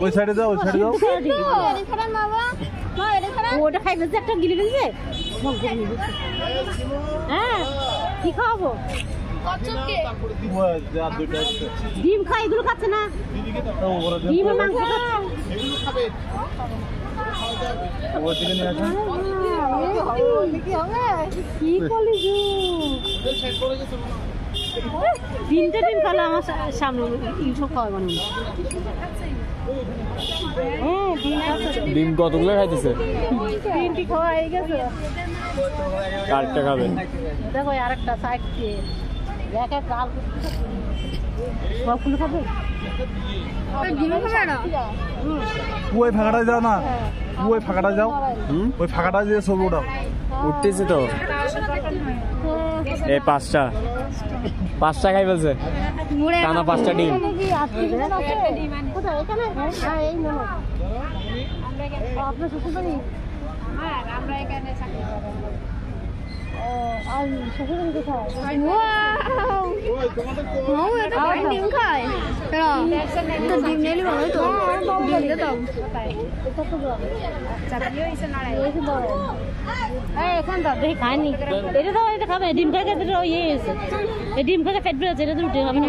ওই সাইডে যাও, ওই সাইডে যাও। ওটা খাই ফেলছে, একটা গিলে ফেলছে। হ্যাঁ, কি খাওয়াবো? ডিম খাই, এগুলো খাচ্ছে না। ডিম মাংস কি করলি? তিনটে ডিম খালে আমার সামনে ইনসব খাওয়াই মানে। ডিম কতগুলো খাইতেছে? তিনটি খাওয়া হয়ে গেছে। আরেকটা খাবেন? দেখো আরেকটা সাইড দিয়ে এক এক কাল সবগুলো খাবে। ওই ফাঁকাটা যাও না, ওই ফাঁকাটা যাও, ওই ফাঁকাটা দিয়ে ছবি ওঠাও। উঠতেছে তো এই পাঁচটা খাই ফেলছে টানা, 5টা ডিম। আপনার শ্বশুর বাড়ি? আমরা এখানে ডিম খায় ডিম নিলে ভালো তো এখন দেখি খায়নি। এটা তো এটা খাবে, ডিম খাই খেতে ইয়ে হয়েছে, এই ডিম খাই ফেট বেরোচ্ছে, এটা তো রুটি খাবে না।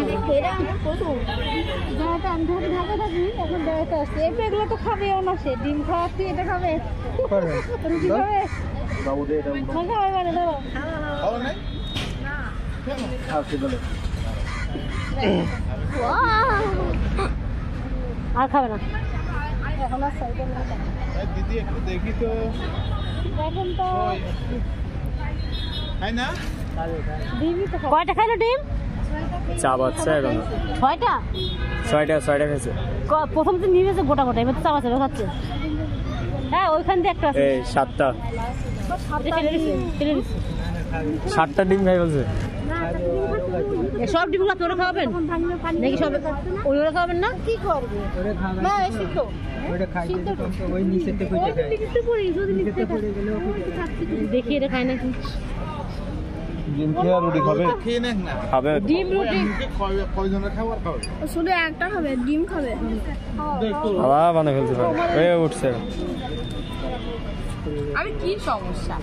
ঢাকা থাকি এখন বেড়াতে আসছে, এগুলো তো খাবেও না সে। ডিম খাওয়া তুই এটা খাবে, রুটি খাবে। আর খাবে না এখন। দিদি একটু দেখি তো, এখন তো কয়টা খাইলো ডিম? চা বাচ্চা এখন 6টা খাইছে। প্রথম দিন নিয়ে গেছে গোটা গোটা, এবার তো চা বাচ্চা খাচ্ছে। হ্যাঁ ওইখান দিয়ে একটা আছে। 7টা 7টা ডিম খাই বলছে। সব ডিম খাচ্ছে, ওরা খাওয়াবেন নাকি? সব ওরা খাওয়াবেন না? কি করবে দেখি এটা খায় নাকি। ডিম খেয়ে রুটি খাবে? খাবে ডিম রুটি কয়জনের খাবার খাবে? শুধু একটা খাবে, ডিম খাবে। আবার বানিয়ে ফেলছে, উঠছে। আমি কি সমস্যা?